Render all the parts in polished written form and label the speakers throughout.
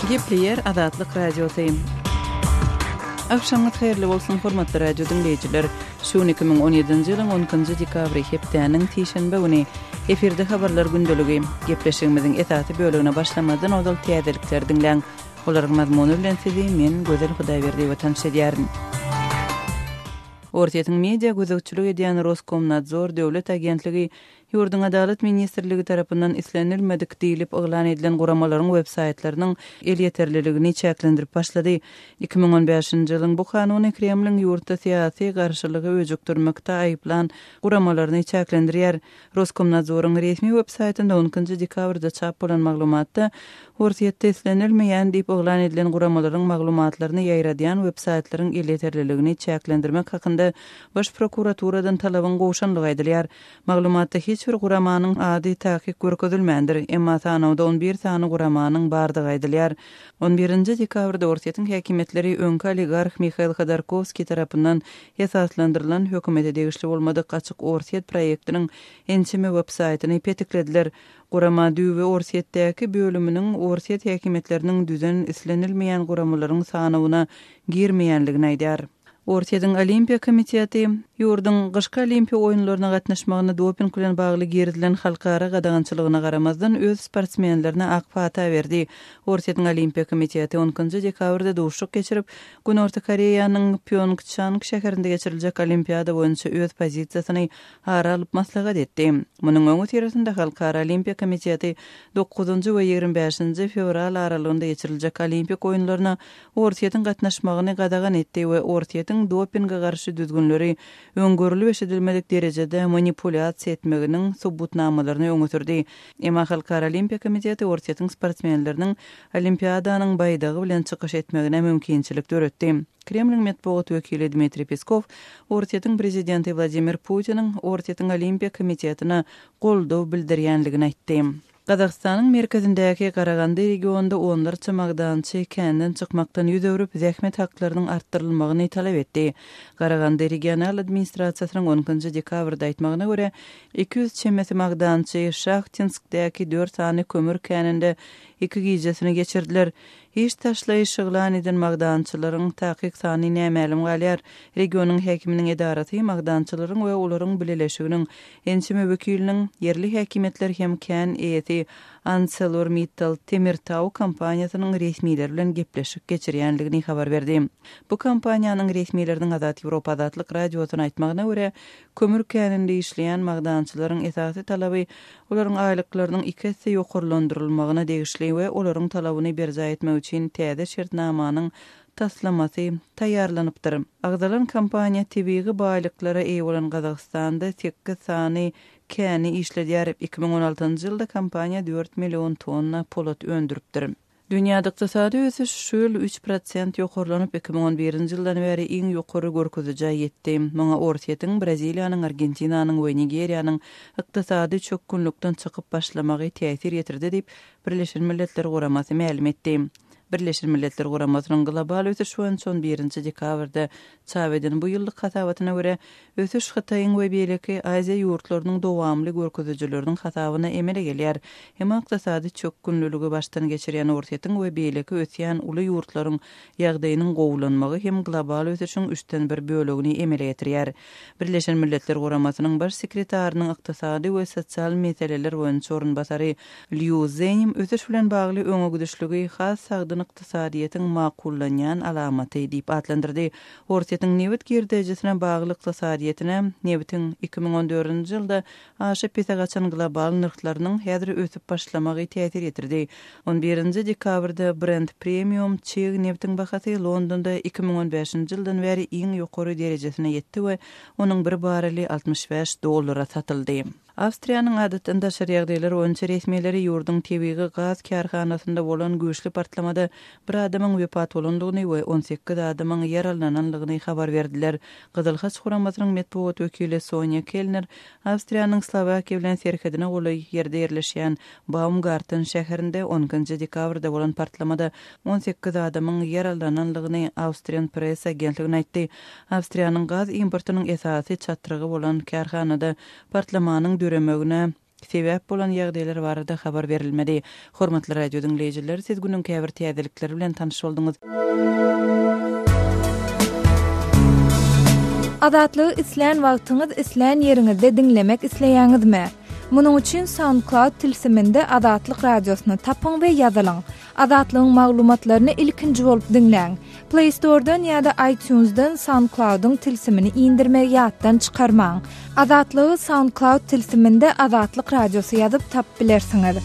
Speaker 1: Gepleyer Adatlyk radiosyň. Akşamyz haýyrly bolsun hormatly radio dinleýijiler. Şu 2017-nji ýylyň 10-njy dekabry hepdeniň tişenbe güni efirde habarlar gündöligi gepleşigimiziň esasy bölügine başlamadan odal täzelikler dinleň. Olaryň mazmuny bilen sizi men Gözel Hudaýberdi we tanışdyryn. Ortaýatyň media gözegçiligi edýän Roskomnadzor döwlet agentligi Ýurdun Adalet Ministrligi tarapyndan islenilmedik diýilip oglan edilen guramalaryň web saytlarynyň el ýeterliligini çäklendirip başlady. 2015-nji ýylyň bu kanuny Kremliň ýurtda syýasy garşylygy öjükdirmekde aýyplan guramalaryny çäklendirýär. Roskomnadzoryň resmi web saytynda 10-njy dekabrda çap bolan maglumatda ortaýatda islenilmeýän diýip oglan edilen guramalaryň maglumatlaryny ýaýradýan web saytlaryň el ýeterliligini çäklendirmek hakynda baş prokuraturadan talabyň goşanlygy aýdylýar. Maglumatda hiçbir guramanyň ady täkik görkezilmändir. Emma sanawda 11 sany guramanyň bardygy aýdylýar. 11-nji dekabrda ortaýatyň häkimetleri öňki oligark Mikhail Khodorkovskiy tarapyndan esaslandyrylan hökümete degişli bolmadyk açyk ortaýat proýektiniň ençime web saytyny petiklediler. Gurama düýbe ortaýatdaky bölüminiň ortaýat häkimetleriniň düzen islenilmeýän guramalaryň sanawyna girmeýänligini aýdýar. Ortaýatyň Olimpiya komiteti ýurdun gyşky olimpiya oýunlaryna gatnaşmagyna doping bilen bagly gerilen halkara gadagançylygyna garamazdan öz sportsmenlerine ak pata berdi. Ortaýatyň Olimpiya komiteti 10-njy dekabrda duşuk geçirip, Günorta Koreýanyň Pyeongchang şäherinde geçiriljek olimpiada boýunça öz pozisiýasyny hara alyp maslahat etdi. Munyň öňü teresinde Halkara Olimpiya komiteti 9-njy we 25-nji fevral aralygynda geçiriljek olimpik oýunlaryna ortaýatyň gatnaşmagyny gadagan etdi we ortaýatyň dopingga garşy düzgünleri öňgörülip eşidilmedik derejede manipulyasiýa etmeginiň subutnamalaryny öňütürdi. Emma Halkara Olimpiya komiteti ortaýatyň sportsmenleriniň olimpiadanyň baýdagy bilen çykyş etmegine mümkinçilik töretdi. Kremliň matbuat wekili Dmitri Peskov ortaýatyň prezidenti Vladimir Putiniň ortaýatyň Olimpiya komitetine goldaw bildirýänligini aýtdy. Gazagstanyň merkezindäki Garaganda regionunda onlarça magdançy kendinden çykmakdan ýüz öwrüp zähmet haklarynyň artdyrylmagyny talap etdi. Garaganda regional administrasiýasynyň 10-njy dekabrda aýtmagyna görä 200 çemesi magdançy Şahtinskdäki 4 sany kömür keninde 2 gijesini geçirdiler. Hiç taşlayış şyglan eden magdançylaryň takyk sany nämälim galýar. Regionyň häkiminiň edarasy magdançylaryň we olaryň bileleşiginiň ençime wekiliniň yerli häkimetler hem kän eýeti ArcelorMittal Temirtau kompaniýasynyň resmileri bilen gepleşik geçirýänligini habar berdi. Bu kompaniýanyň resmileriniň Azat Ýewropa adatlyk radiosyna aýtmagyna görä, kömür käninde işleýän magdançylaryň esasy talaby olaryň aýlyklarynyň 2 hisse ýokarlandyrylmagyna degişli we olaryň talabyny berja etmek üçin täze şertnamanyň taslamasy taýýarlanypdyr. Agdalan kompaniýa tebigy baýlyklara eýe bolan Gazagstanda 8 sany käni işledýär. 2016-njy ýylda kompaniýa 4 million tonna polat öndüripdir. Dünýäde ykdysady ösüş şu ýyl 3% ýokarlanyp 2011-nji ýyldan beri iň ýokary görkezije ýetdi. Muňa ortaýatyň Braziliýanyň, Argentinanyň we Nigeriýanyň ykdysady çökünlükden çykyp başlamagy täsir ýetirdi diýip Birleşen Milletler Guramasy ma'lum etdi. Birleşen Milletler Guramasynyň global ösüş boýunça 1-nji dekabrda çap eden bu ýyllyk hasabatyna görä ösüş Hataýyň we beleki Aziýa ýurtlarynyň dowamly görkezijileriniň hasabyna emele gelýär. Hem ykdysady çökünlüligi başdan geçirýän ortaýatyň we beleki ösýän uly ýurtlaryň ýagdaýynyň gowulanmagy hem global ösüşiň 3-den 1 bölegini emele getirýär. Birleşen Milletler Guramasynyň baş sekretarinyň ykdysady we sosial meseleler boýunça orunbasary Liu Zhenim ösüş bilen bagly öňe güdüşligi has ykdysadyýetyň makullanýan alamaty diýip adlandyrdy. Ortaýatyň nebit girdejesine bagly ykdysadyýetine nebitiň 2014-nji ýylda aşyp pesagaçan global nyrklarynyň häzir ösüp başlamagy täsir etirdi. 11-nji dekabrda Brent Premium çyg nebitiň bahasy Londonda 2015-nji ýyldan beri iň ýokary derejesine ýetdi we onuň bir barreli $65 satyldy. Awstriýanyň adatynda şeriýagdaýlar boýunça resmiýetleri ýurdun tebigi gaz karhanasynda bolan güýçli partlamada bir adamyň wepat bolandygyny we 18 adamyň ýaralananlygyny habar berdiler. Gyzylhaç Guramasynyň matbuat wekili Sonia Kellner Awstriýanyň Slovakiýa bilen serhedine goly ýerde ýerleşýän Baumgarten şäherinde 10-njy dekabrda bolan partlamada 18 adamyň ýaralananlygyny Awstriýan press agentligine aýtdy. Awstriýanyň gaz importynyň esasy çatrygy bolan karhanada partlamanyň döremegine sebäp bolan ýagdaýlar barada habar berilmedi. Hormatly radio dinleýijiler, siz günün käbir täzelikleri bilen tanyş boldyňyz.
Speaker 2: Adatlygy isleýän wagtyňyz isleýän ýeriňizde dinlemek isleýäňizmi? Munuň üçin SoundCloud tilsiminde Adatlyk radiosyny tapyň we ýazylyň. Adatlygyň maglumatlaryny ilkinji bolup dinleň. Play Store'dan ýa-da iTunes'dan SoundCloud'un tilsimini indirmek ýatdan çykarmaň. Adatlygy SoundCloud tilsiminde Adatlyk radiosy ýazyp tap bilersiňiz.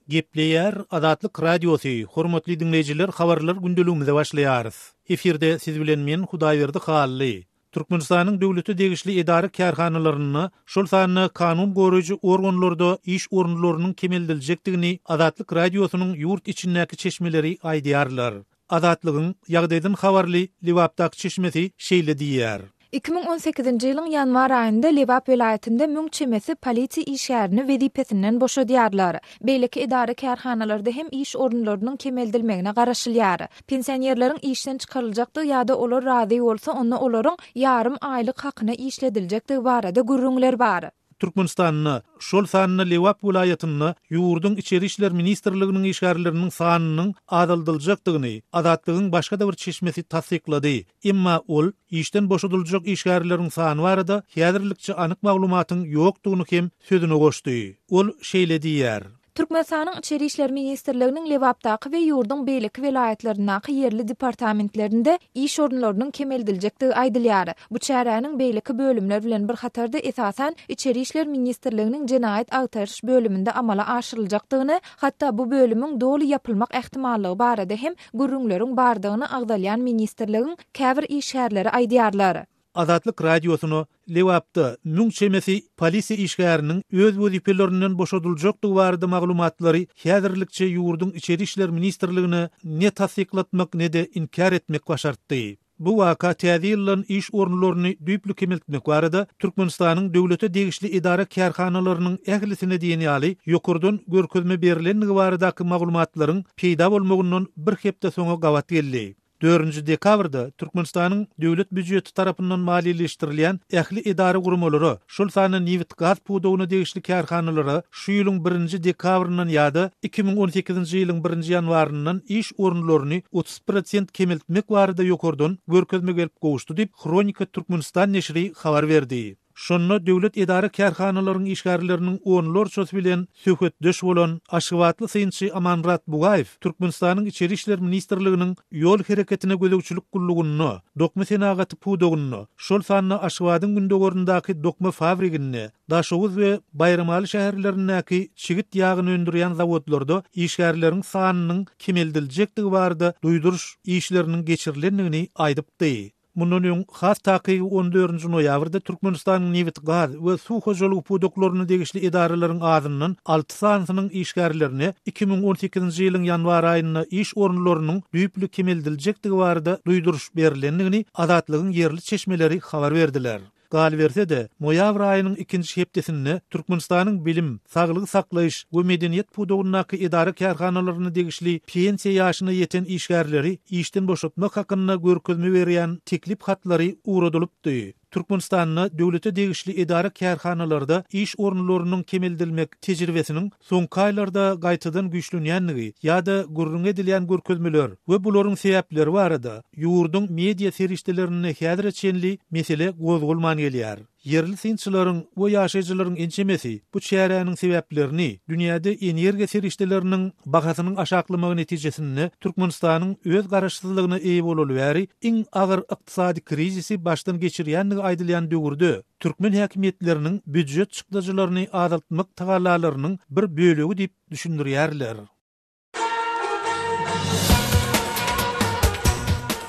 Speaker 3: Gepleýär Adatlyk radiosy. Hormatly dinleýijiler, habarlar gündeligimize başlaýarys. Eferde siz bilen men Hudaýberdi Hally. Türkmenistanyň döwleti degişli edara kärhanalaryny, şol sanyny kanun goraýjy organlarda iş orunlarynyň kemeldilejekdigini Adatlyk radiosynyň ýurt içindäki çeşmeleri aýdýarlar. Adatlygyň ýagdaýdan habarly Liwapdaky çeşmesi şeýle diýär.
Speaker 2: 2018-nji ýylyň ýanwar aýynda Liwap welaýatynda Müň çemesi polisiýa işgärini wezipesinden boşadýarlar. Beýleki edara kärhanalarda hem iş orunlarynyň kemeldilmegine garaşylýar. Pensionerleriň işden çykaryljakdygy ýa-da olar razy bolsa, onda olaryň ýarym aýlyk hakyna işlediljekdigi barada gürrüňler bar.
Speaker 3: Türkmenistanyny, şol sanyny Liwap welaýatyny ýurdun içeri işler ministrliginiň işgärleriniň sanynyň azaldyljakdygyny Adatlygyň başga da bir çeşmesi tasdiklady. Emma ol işden boşadyljak işgärleriň sany barada häzirlikçe anyk maglumatyň ýokdugyny hem sözüne goşdy. Ol şeýle diýär.
Speaker 2: Türkmenistanyň İçeri işler ministrliginiň Liwapdaky we ýurdun beýleki welaýatlarynaky ýerli departamentlerinde iş orunlarynyň kemeldiljektigi aýdylýar. Bu çäräniň beýleki bölümler bilen bir hatarda esasen İçeri işler ministrliginiň jenaýat agtaryş bölüminde amala aşyryljakdygyny, hatda bu bölümüň doly ýapylmak ähtimallygy barada hem gürrüňleriň bardygyny agdalýan ministrligiň käbir işgärleri aýdýarlar.
Speaker 3: Adatlyk radiosyny Liwapda Müň çemesi polisiýa işgäriniň öz wezipelerinden boşadyljakdygy barada maglumatlary häzirlikçe ýurdun içeri işler ministrligine ne tasdiklatmak ne de inkar etmek başartdy. Bu waka täze iş orunlaryny düýpli kemeltmek barada Türkmenistanyň döwlete degişli edara kärhanalarynyň ählisine diýen ýaly ýokurdan görkezme berilenligi baradaky maglumatlaryň peýda bolmagyndan bir hepde soňa gawat geldi. 4 dekabrda Türkmenistanyň döwlet büdjeti tarapyndan maliýeleşdirilýän ähli edara gurumalary, şol sanyny Newit gaz pudugyna degişli kärhanalary şu ýylyň 1 dekabryndan ýa-da 2018-nji ýylyň 1 ýanwaryndan iş orunlaryny 30% kemeltmek barada ýokurdan görkezme gelip gowuşdy diýip Kronika Türkmenistan neşri habar berdi. Şonda döwlet edara kärhanalarynyň işgärleriniň onlar söz bilen söhbetdeş bolan Aşgabatly synçy Amanrat Bugaýew Türkmenistanyň içeri işler ministrliginiň ýol hereketine gölegçilik gullugyny, dokma senagaty pudugyny, şol sanyny Aşgabatyň gündegorundaky dokma fabrikini, Daşowuz we Bayramaly şäherlerindäki çigit ýagyny öndürýän zawodlarda işgärleriň sanynyň kemeldiljektigi barada duýduruş işleriniň geçirilendigini aýdypdy. Mundan öň has taky 14-nji noýabrda Türkmenistanyň Newit gaz we suw hojalygy puduklaryny degişli edaralaryň azynyň 6 sanynyň işgärlerini 2018-nji ýylyň ýanwar aýyna iş orunlarynyň düýpli kemeldiljektigi barada duýduruş berilendigini Adatlygyň ýerli çeşmeleri habar berdiler. Gal berse de, noýabr aýynyň 2-nji hepdesinde Türkmenistanyň bilim, saglyk saklaýyş we medeniýet pudugynaky edara kärhanalaryny degişli pensiýa ýaşyna ýeten işgärleri işden boşatmak hakyna görkezme berýän teklip hatlary uradylypdy. Türkmenistanyň döwlete degişli edara kärhanalarda iş orunlarynyň kemeldilmek tejribesiniň soňky aýlarda gaýtadan güýçlenýänligi ýa-da gurrun edilýän görkezmeler we bularyň sebäpleri barada ýurdun media serişdelerini häzir çenli mesele gozgulman gelýär. Yerli synçylaryň we ýaşaýjylaryň ençemesi bu çäräniň sebäplerini dünýäde energiýa serişdeleriniň bahasynyň aşaklamagy netijesinde Türkmenistanyň öz garaşsyzlygyna eýe bolaly bäri iň agyr ykdysady krizisi başdan geçirýändigi aýdylýan döwürde türkmen häkimetleriniň büdjet çykdyjylaryny azaltmak tagalalarynyň bir bölegi diýip düşündirýärler.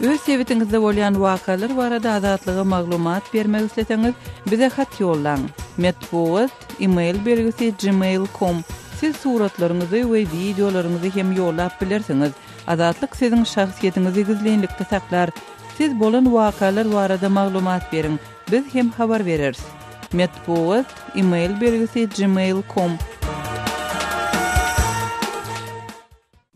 Speaker 1: Öz sebitingizde bolýan wakalar barada azatlyga maglumat bermek isleseňiz, bize hat ýollaň. Metbuat email belgisi gmail.com. Siz suratlaryňyzy we videolaryňyzy hem ýollap bilersiňiz. Azatlyk siziň şahsiýetiňizi gizlenlikde saklar. Siz bolan wakalar barada maglumat beriň. Biz hem habar bereriz. Metbuat email belgisi gmail.com.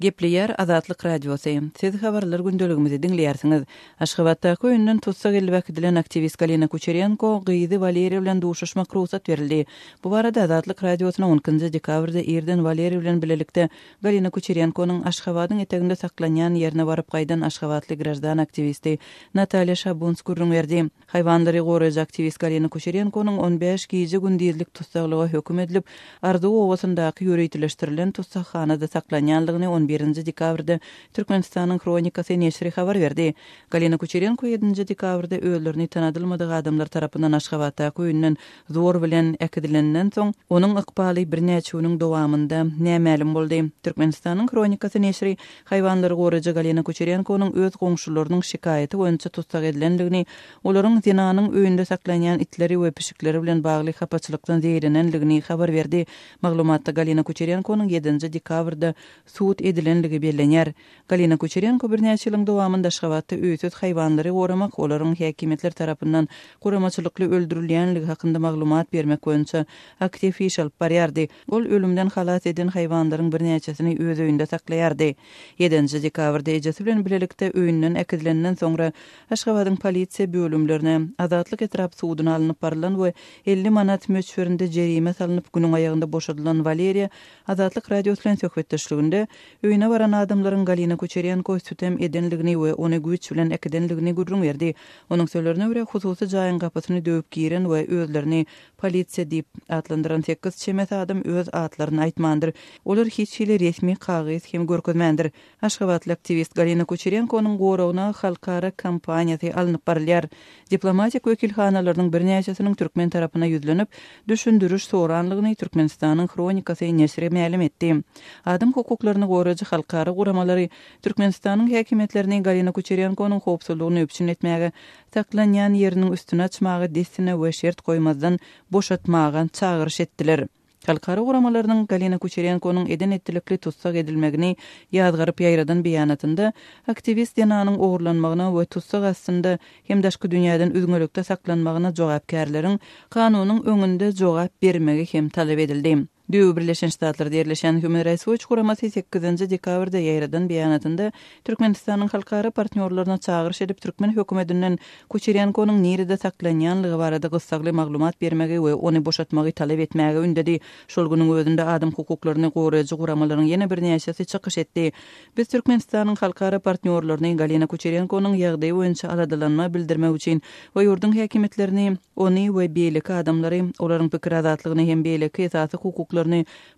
Speaker 1: Gepleýär Azatlyk radiosu. Siz habarlar gündeligimizi dinleýärsiňiz. Aşgabatdaky öýünden tutsak elbäk edilen aktivist Galina Kucheryenko gyzy Valeriy bilen duşuşmak ruhsat berildi. Bu barada Azatlyk radiosyna 10-njy dekabrda Erden Valeriy bilen bilelikde Galina Kucheryenko'nun Aşgabatyň eteginde saklanýan ýerine baryp gaýdan Aşgabatly grajdan aktivisti Natalya Şabunskurun berdi. Haýwanlary goraýjy aktivist Galina Kucheryenko'nun 15 gije gündizlik tutsaklyga höküm edilip, Ardu owasyndaky ýöreýtileşdirilen tutsakhanada saklanýanlygyny 1 dekabrda Türkmenistanyň Kronikasy neşri habar berdi. Galina Kucheryenko 7 dekabrda öýlerini tanadylmadyk adamlar tarapyndan Aşgabatda öýünden zor bilen ekidilenden soň onuň ykbaly bir näçe ýylyň dowamynda nämälim boldy. Türkmenistanyň Kronikasy neşri haýwanlary goraýjy Galina Kucheryenko'nun öz goňşularynyň şikaýaty boýunça tutsak edilenligini, olaryň zinanyň öýünde saklanýan itleri we pişikleri bilen bagly hapaçylykdan zeýrenenligini habar berdi. Maglumatda Galina Kucheryenko'nun 7 dekabrda suud edilenligi bellenýär. Galina Kucheryenko bir näçe ýylyň dowamynda Aşgabatda öýsüz haýwanlary goramak, olaryň häkimetler tarapyndan guramaçylykly öldürilýänligi hakynda maglumat bermek boýunça aktiv iş alyp barýardy. Ol ölümden halat eden haýwanlaryň bir näçesini öz öýünde saklaýardy. 7 dekabrda ejesi bilen bilelikde öýünden ekidilenden soňra Aşgabatyň polisiýa bölümlerine azatlyk etrap suudyna alınıp barılan we 50 manat möçberinde jerime salynyp günüň aýagynda boşadylan Valeriy Azatlyk radiosu bilen söhbetdeşliginde öýüne baran adamlaryň Galina Kucheryenko sütem edenligini we ony güýç bilen ekedenligini gurrun berdi. Onuň sözlerine görä hususy jaýyň gapasyny döwüp giren we özlerini polisiýa diýip atlandyran 8 çemet adam öz atlaryny aýtmandyr. Olar hiç şeýle resmi kagys hem görkezmändir. Aşgabatly aktivist Galina Kucheryenko'nun gorawyna halkara kampaniýasy alınıp barylýar. Diplomatik wekilhanalarynyň bir näçesiniň türkmen tarapyna ýüzlenip düşündürüş soranlygyny Türkmenistanyň Kronikasy neşri ma'lum etdi. Adam hukuklaryny goraýjy halkara guramalary Türkmenistanyň häkimetlerini Galina Kucheryenko'nun howpsuzlygyny öpçün etmäge, saklanýan ýeriniň üstüne açmagy destine we şert goýmazdan boşatmagy çağırış etdiler. Halkara guramalarynyň Galina Kucheryenko'nun eden etdilikli tutsak edilmegini ýazgaryp ýaýradan beýanatynda aktivist ýananyň ogurlanmagyna we tutsak astynda hem daşky dünýäden üzgünlükde saklanmagyna jogapkärleriň kanunyň öňünde jogap bermegi hem talap edildi. Düýü Birleşen Ştatlarda ýerleşen Human Rights Watch guramasy 8 dekabrda ýaýradan beýanatynda Türkmenistanyň halkara partnerlaryna çağırış edip Türkmen hökümetinden Kucheryenko'nun nerede saklanýanlygy barada gyssagly maglumat bermegi we ony boşatmagy talap etmäge ündedi. Şol güniň özünde adam hukuklaryny goraýjy guramalaryň ýene bir näçesi çykyş etdi. Biz Türkmenistanyň halkara partnerlaryny Galina Kucheryenko'nun ýagdaýy boýunça aladylanma bildirmek üçin we ýurdun häkimetlerini ony we beýleki adamlary olaryň pikir azatlygyny hem beýleki esasy hukuklaryny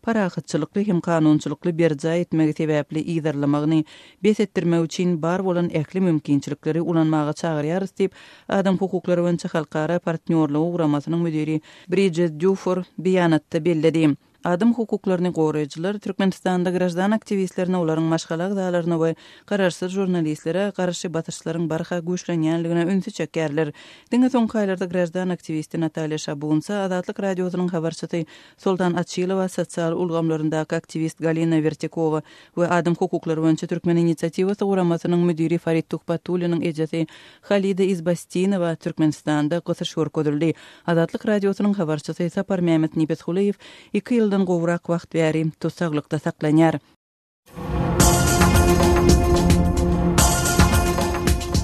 Speaker 1: parahatçylykly hem kanunçylykly berja etmegi sebäpli ýydarlamagyny besetdirmek üçin bar bolan ähli mümkinçilikleri ulanmaga çagyrýar diýip adam hukuklary boýunça halkara partnerligi guramasynyň müdiri Bridget Dufour beýanatda belledi. Adam hukuklaryny goraýjylar Türkmenistanda grajdan aktivistlerine olaryň maşgala gydalaryna we kararsyz jurnalistlere garşy batyrşylaryň barha güýçlenýänligine ünsü çekýärler. Diňe soňky aýlarda grajdan aktivisti Natalya Şabunsa Azatlyk radiosynyň habarçysy Soltan Açylowa sosial ulgamlaryndaky aktivist Galina Vertikova we adam hukuklary boýunça Türkmen inisiatywasy guramasynyň müdiri Farid Tuhbatulynyň ejesi Halida Izbastinowa Türkmenistanda gysyş görkezildi. Azatlyk radiosynyň habarçysy Sapar Mehmet Nibethuliyev 2 ýyldan gowrak wagt bäri tutsaklikda saklanýar.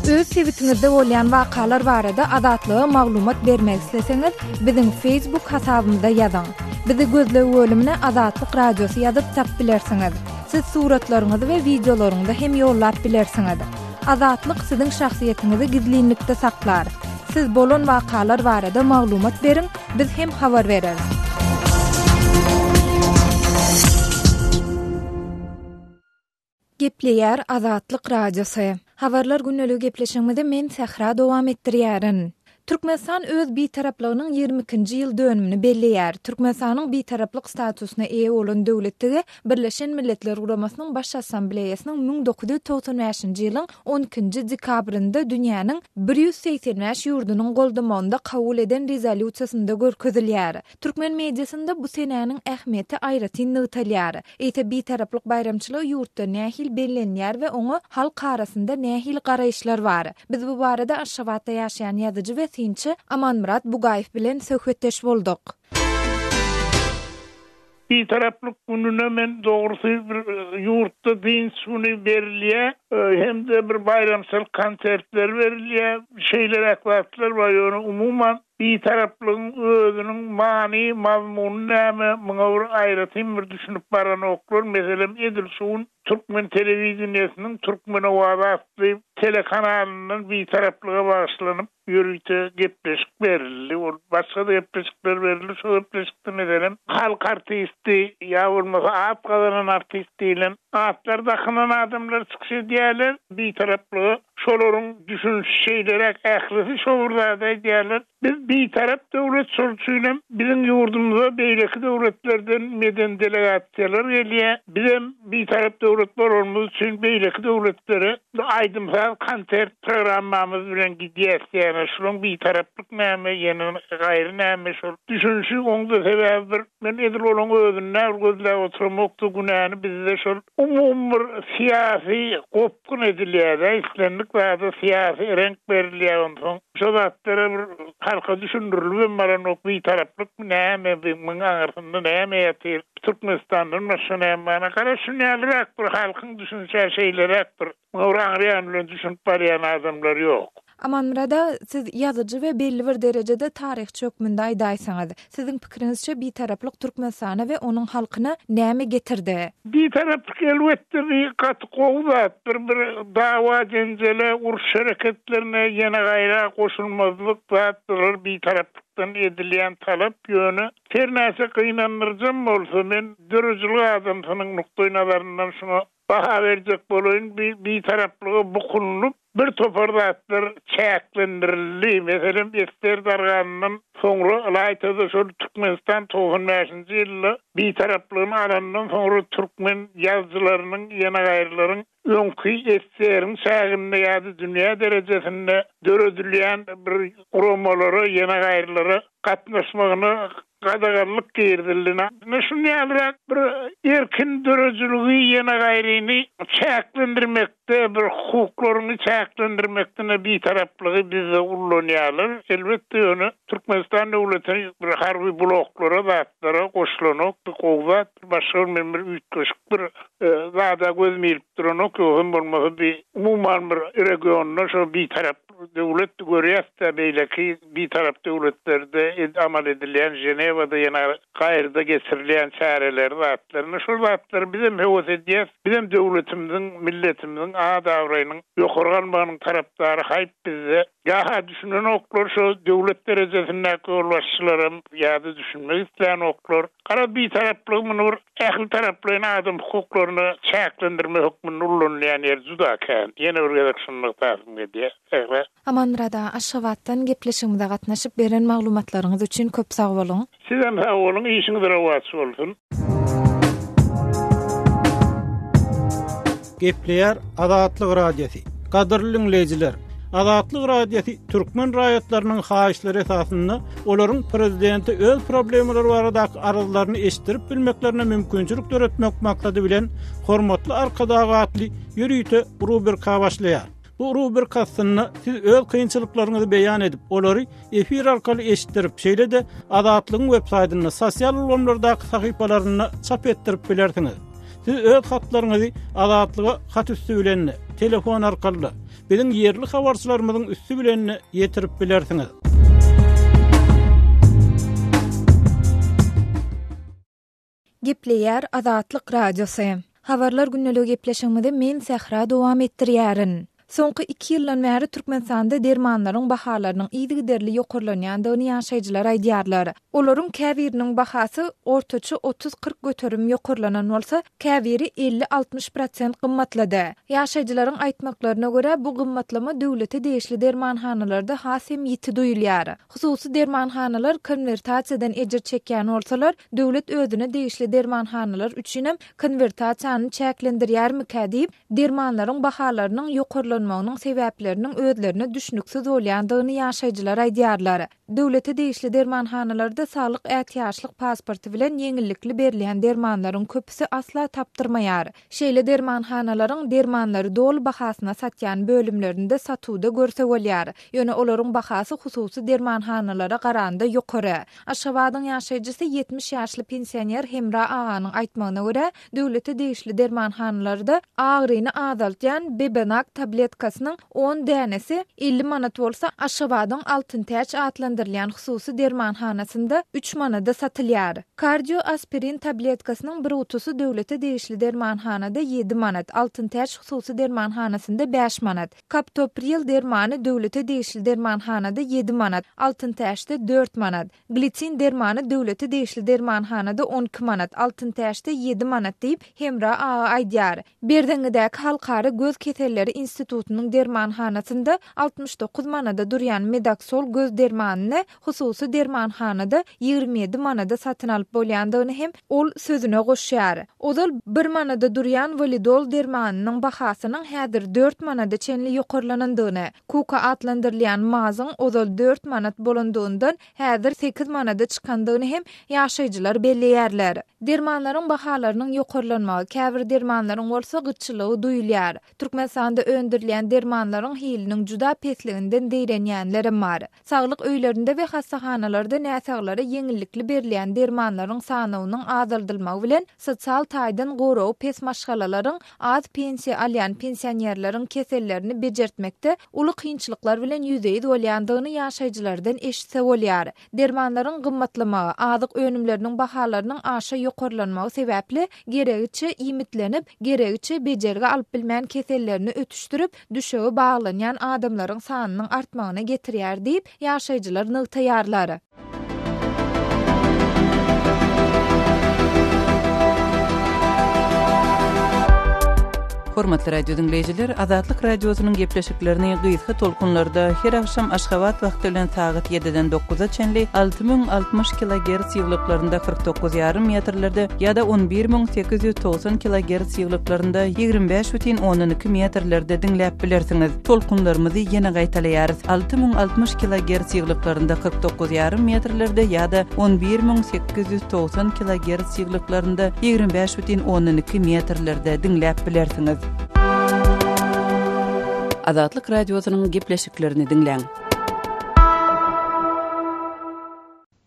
Speaker 2: Öz sebitiňizde bolýan wakalar barada azatlyga maglumat bermek isteseňiz, biziň Facebook hasabymyzda ýazyň. Bizi gözlegi bölümine Azatlyk radiosu ýazyp tap bilersiňiz. Siz suratlaryňyzy we videolaryňyzy hem ýollap bilersiňiz. Azatlyk siziň şahsiýetiniňizi gizlinlikde saklar. Siz bolan wakalar barada maglumat beriň, biz hem habar bereriz. Gepleýär Azatlyk radiosu. Habarlar günneligi gepleşigimizde men Sahra dowam etdirýärin. Türkmenistan öz bitaraplygynyň 22-nji ýyl dönümini belleýär. Türkmenistanyň bitaraplyk statusyna eýe bolan döwletligi Birleşen Milletler Guramasynyň baş assambleýasynyň 1995-nji ýylyň 12-nji dekabrynda dünýäniň 185 ýurdunyň goldamanynda kabul eden rezolýusiýasynda görkezilýär. Türkmen mediasynda bu senäniň ähmiýeti aýratyn nytalýar. Eýte bitaraplyk bayramçylygy ýurtda nähil bellenýär we oňa halk arasynda nähil garaýşlar bar. Biz bu barada Aşgabatda ýaşaýan ýazyjy we Amanmurat Bugayev bilen söhbetdeş bolduk.
Speaker 4: Bir taraplık gününe men doğrusu bir yurtta din suni berilýär, hem de bir bayramsal konsertler berilýär, şeyler aklatlar var. Yani umuman bir taraplığın özünün mani, mazmunu näme, muňa bir aýratym bir düşünüp baran oklar. Meselem Edil Suwun Türkmen telewizionynyň Türkmen Owazatly telekanalynyň bir taraplyga bagyşlanyp ýürüýte gepleşik berildi. Ol başga da gepleşikler berildi. Şu gepleşikde meselem halk artisti ýa bolmasa at gazanan artist diýilen atlar dakynan adamlar çykyş edýärler. Bir taraplyga şolaryň düşünşi şeylerek ählisi şowurlarda diýerler. Biz bir tarap döwlet sulçyny bizim ýurdumyza beýleki döwletlerden meden delegasiýalar gelýär. Bizim bir tarap döwlet bolmamyz üçin beýleki döwletlere aýdymsal konsert programmamyz bilen gidýär. Şolun bir taraplyk näme ýene gaýry näme şol düşünşi oňda sebäbi bir men edil olan özünden gözle oturmakda günäni bizde şol umum bir siyasi kopkun edilýär. İslendik we siyasi renk berilýär ondan. Şo zatlara bir halka düşündirilýär baran ok bir taraplyk näme biň aňyrsynda näme ýatyr. Türkmenistan'dan maşana mana garaşynýarlar bir halkyň düşünşe şeýleri bir Mawran bilen düşünüp barýan adamlar ýok.
Speaker 2: Amanmurada siz ýazyjy we belli bir derejede taryhçy hökmünde aýdaýsaňyz, siziň pikirinizçe bir taraplyk Türkmenistana we onuň halkyna näme getirdi?
Speaker 4: Bir taraplyk elbetde bir gaty gowzat, bir dawa jenjele uruş hareketlerine ýene gaýra goşulmazlyk zatdyr. Bir taraplikden edilýän talap ýöne ternäse kynanyrjam bolsa men dürüjlük adamsynyň nukdaý nazaryndan şuna baha berjek bolaýyn. Bir taraplygy bukunup bir topardatlar çäklendirildi. Meselem Ester Darganyň soňra aýtdy şol Türkmenistan 95-nji ýylda bir taraplygyny alandan soňra türkmen ýazgylarynyň ýene gaýrylaryň öňkü eserin şäherinde ýa-da dünýä derejesinde döredilýän bir guramalary ýene gaýrylary gatnaşmagyny gadagarlyk girdildi. Näşünýärler bir erkin dörejiligi ýene gaýryny çäklendirmekde, bir hukuklaryny çäklendirmekde bir taraplygy bize ullanýarlar. Elbetde ýöne Türkmenistan döwleti bir harby bloklara zatlara goşulanyp, gowat başga bir üýtgeşik bir zada gözmeyip duranok ýokun bolmasa bir umuman bir regionda şo bir tarap döwlet görýärse beýleki bir tarap döwletlerde amal edilýän Ženewada ýene gaýrda geçirilýän çäreler zatlaryny şol zatlar bizim höwes edýär. Bizim döwletimiziň, milletimiziň adawraýynyň ýokarganmagynyň tarapdary haýp bize ýa düşünen oklar şo döwlet derejesinde ýolbaşçylarym ýa-da düşünmek isleýän oklar gara bir taraplyk muny ähli taraplyň adam hukuklaryny çäklendirme hökmüni ullanýan ýer juda kän. Ýene bir redaksyonlyk täsir edýär.
Speaker 2: Amanrada Aşgabatdan gepleşigimizde gatnaşyp beren maglumatlaryňyz üçin köp sag bolun.
Speaker 4: Sizem sag bolun, işiňiz rawat bolsun.
Speaker 3: Gepleýär Azatlyk radiosi. Gadyrly dinleýijiler, Azatlyk radiosi türkmen raýatlarynyň haýyşlary esasynda olaryň prezidenti öz problemleri barada arazlaryny eşdirip bilmeklerine mümkinçilik töretmek maksady bilen hormatly arkadagatly ýürüýte rubrika başlaýar. Bu rubrikasyny siz öz kynçylyklaryňyzy beýan edip, olary efir arkaly eşitdirip, şeýle de Azatlygyň websaýtyny, sosial ulamlardaky sahypalaryny çap etdirip bilersiňiz. Siz öz hatlaryňyzy Azatlyga hat üstü bilen telefon arkaly biziň ýerli habarçylarymyzyň üstü bilen ýetirip bilersiňiz.
Speaker 2: Gepleýär Azatlyk radiosi. Habarlar günneligi gepleşigimizde men Sehra dowam etdirýärin. Soňky 2 ýyldan bäri Türkmenistanda dermanlaryň bahalarynyň ýygy derli ýokurlanýandygyny ýaşaýjylar aýdýarlar. Olaryň käbiriniň bahasy ortaça 30-40 göterim ýokurlanan bolsa, käbiri 50-60% gymmatlady. Ýaşaýjylaryň aýtmaklaryna görä bu gymmatlama döwlete değişli dermanhanalarda hasem ýiti duýulýar. Hususy dermanhanalar konvertasiýadan ejir çekýän bolsalar, döwlet özüne değişli dermanhanalar üçin hem konvertasiýany çäklendirýärmi diýip dermanlaryň bahalarynyň ýokurlanyşyny ýokurlanmagynyň sebäpleriniň özlerine düşnüksiz bolýandygyny ýaşaýjylar aýdýarlar. Döwlete degişli dermanhanalarda saglyk ähtiýaçlyk pasporty bilen ýeňillikli berilýän dermanlaryň köpüsi asla tapdyrmaýar. Şeýle dermanhanalaryň dermanlary dol bahasyna satýan bölümlerinde satuwda görse bolýar. Ýöne olaryň bahasy hususy dermanhanalara garanda ýokary. Aşgabatyň ýaşaýjysy 70 ýaşly pensioner Hemra aganyň aýtmagyna görä, döwlete degişli dermanhanalarda agryny azaltýan Bebenak tabletkasynyň 10 dänesi 50 manat bolsa, Aşgabatyň Altyntäç atlandyrylýan hususy dermanhanasynda 3 manada satylýar. Kardio aspirin tabletkasynyň bir utusy döwlete degişli dermanhanada 7 manat, Altyntäç hususy dermanhanasynda 5 manat. Kaptopril dermany döwlete degişli dermanhanada 7 manat, Altyntäçde 4 manat. Glitsin dermany döwlete degişli dermanhanada 12 manat, Altyntäçde 7 manat diýip Hemra aýdýar. Berdeňidäki Halkara Göz Keselleri Institutunyň dermanhanasynda 69 manada durýan Medaxol göz dermanyny hususy dermanhanada 27 manada satyn alyp bolýandygyny hem ol sözüne goşýar. Ozal 1 manada durýan Validol dermanynyň bahasynyň häzir 4 manada çenli ýokurlanandygyny, Kuka atlandyrylýan mazyň ozal 4 manat bolandygyndan häzir 8 manada çykandygyny hem ýaşaýjylar belleýärler. Dermanlaryň bahalarynyň ýokurlanmagy käbir dermanlaryň bolsa gyçylygy duýulýar. Türkmenistanda öndürilýän dermanlaryň hiliniň juda pesliginden deýrenýänleri bar. Saglyk öýlerinde we hastahanalarda näsaglara ýeňillikli berilýän dermanlaryň sanynyň azaldylmagy bilen sosial taýdan goraw pes maşgalalaryň az pensiýa alýan pensionerleriň kesellerini bejertmekde uly kynçylyklar bilen ýüzeýid bolýandygyny ýaşaýjylardan eşitse bolýar. Dermanlaryň gymmatlamagy, azyk önümleriniň bahalarynyň aşa ýokurlanmagy sebäpli geregiçe imitlenip, geregiçe bejerge alyp bilmän kesellerini ötüşdürüp, düşegi baglanýan adamlaryň sanynyň artmagyna getirýär diýip ýaşaýjylar nygtaýarlar.
Speaker 1: Hormatly radio dinleyijiler, Azatlyk radiosynyň gepleşiklerini gysga tolkunlarda her akşam Aşgabat wagty bilen saat 7-den 9-a çenli 6060 kHz ýyglyklarynda 49,5 metrlerde ýa-da 11890 kHz ýyglyklarynda 25,12 metrlerde dinläp bilersiňiz. Tolkunlarymyzy ýene gaýtalýarys. 6060 kHz ýyglyklarynda 49,5 metrlerde ýa-da 11890 kHz ýyglyklarynda 25,12 metrlerde dinläp bilersiňiz. Azatlyk radiosynyň gepleşiklerini dinleň.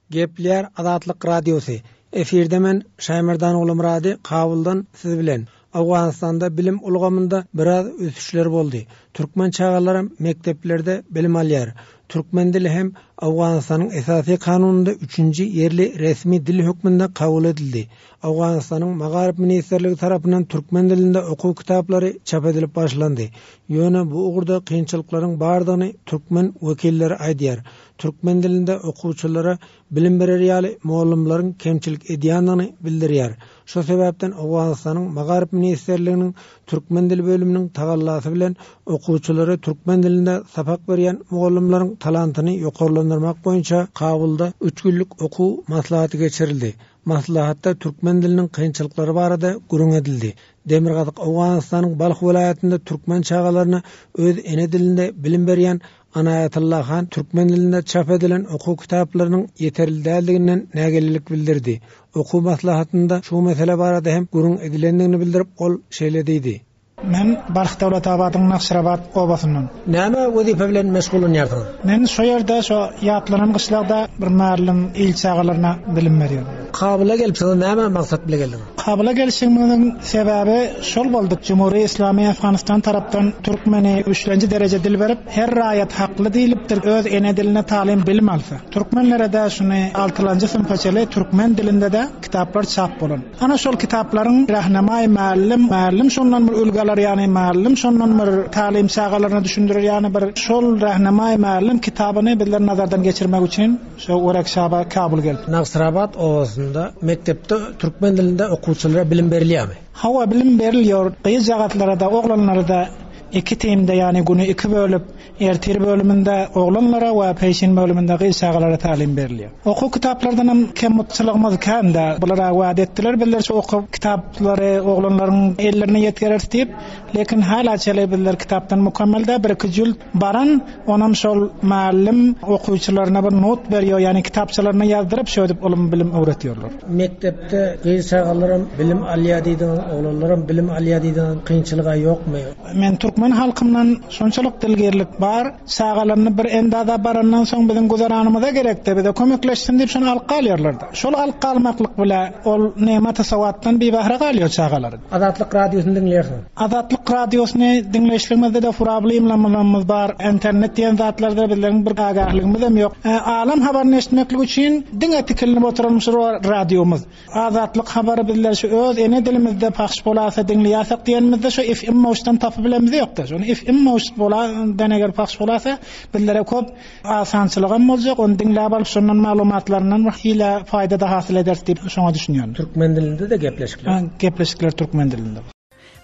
Speaker 5: Gepler Azatlyk radiosu. Efirde men Şaýmyrdan Ulumrady Kabuldan siz bilen. Awganistanda bilim ulgamynda biraz ösüşler boldy. Türkmen çağalary mekteplerde bilim alýar. Türkmen dili hem Awganistanyň esasy kanununda 3-nji yerli resmi dil hökmünde kabul edildi. Awganistanyň Magarib ministrligi tarapyndan türkmen dilinde okuw kitaplary çap edilip başlandy. Ýöne bu ugurda kynçylyklaryň bardygyny türkmen wekilleri aýdýar. Türkmen dilinde okuwçylara bilim berer ýaly muallimlaryň kemçilik edýändigini bildirýär. Şo sebäpden Awganistanyň Magarib ministrliginiň türkmen dil bölüminiň tagallasy bilen okuwçylara türkmen dilinde sapak berýän muallimlaryň talantyny ýokurlandyrmak boýunça Kabulda 3 günlük okuw maslahaty geçirildi. Maslahatda türkmen diliniň kynçylyklary barada gurun edildi. Demirgazyk Awganistanyň Balx vilayatynda türkmen çağalaryna öz ene dilinde bilim berýän Anayatullah Han türkmen dilinde çap edilen okuw kitaplarynyň ýeterli däldiginden nägelilik bildirdi. Okuw maslahatynda şu mesele barada hem gurun edilendigini bildirip ol şeýlediydi.
Speaker 6: Men Balx Dowletabadyň Naxçırabat obasyndan.
Speaker 5: Näme wezife bilen meşgul bolýarsyň?
Speaker 6: Men şo ýerde şo ýatlanan gyşlagda bir mälim il çağalaryna bilim berýär.
Speaker 5: Kabula gelipsiň, näme maksat bilen geldiň?
Speaker 6: Kabula gelişimiň sebäbi şol boldy. Cumhuriyet Islami Afganistan tarapdan Türkmeni 3-nji derece dil berip, her raýat hakly diýilipdir öz ene diline talim bilim alsa. Türkmenlere de şuny 6-njy sınıfçaly türkmen dilinde de kitaplar çap bolan. Ana şol kitaplaryň rahnamay mälim şondan bir ulgalar ýani mälim şondan bir talim çağalaryna düşündirir ýani bir şol rahnamay mälim kitabyny bizler nazardan geçirmek üçin şo Orakşaba Kabul geldi.
Speaker 5: Naxçırabat obasynda mektepde türkmen dilinde okuwçylara bilim berilýärmi?
Speaker 6: Hawa bilim berilýär. Gyýy jagatlara da, oglanlara da iki teamde yani günü iki bölüp ertir bölümünde oğlanlara ve peşin bölümünde kıysalara talim beriliyor. Oku kitaplardan hem kemutçılığımız kanda bulara vaat ettiler. Bilirse oku kitapları oğlanların ellerine yetkirer deyip lekin hala çelebilirler kitaptan mükemmelde bir kücül baran onam şol mallim okuyucularına bir not veriyor yani kitapçılarına yazdırıp şöyle olum bilim öğretiyorlar.
Speaker 5: Mektepte kıysalarım bilim alya deydiğin oğlanlarım bilim alya deydiğin kıyınçılığa yok mu?
Speaker 6: Men Türkmen halkımdan şonçalık dilgerlik bar. Sağalarını bir endada barandan soň bizim guzaranymyza gerekdi. Bir de kömekleşsin diýip şonu alyp galýarlar. Şol alyp galmaklyk bilen ol nemat sawatdan bir bahra galýar çağalar.
Speaker 5: Azatlyk radiosyny dinleýärsiň.
Speaker 6: Azatlyk radiosyny dinleşligimizde de problemlerimiz bar. İnternet diýen zatlarda bizlerin bir agahlygymyz hem ýok. Alam habaryny eşitmeklik üçin diňe tikilip oturmyş radiomuz. Azatlyk habary bizler şu öz ene dilimizde paxş bolasa dinleýärsak diýenimizde şu FM mawşdan tapyp bilemiz ýokda. Şonu FM mawş bola deneger paxş bolasa bizlere köp asançylygam boljak. Onu dinläp alyp şondan maglumatlarynyň hile faýda da hasyl eder diýip şoňa düşünýän.
Speaker 5: Türkmen dilinde de gepleşikler.
Speaker 6: Gepleşikler Türkmen dilinde.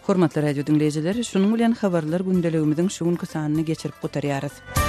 Speaker 1: Hormatly radio dinleyijiler, şunuň bilen habarlar gündeligimiziň şu günkü sanyny geçirip gotarýarys.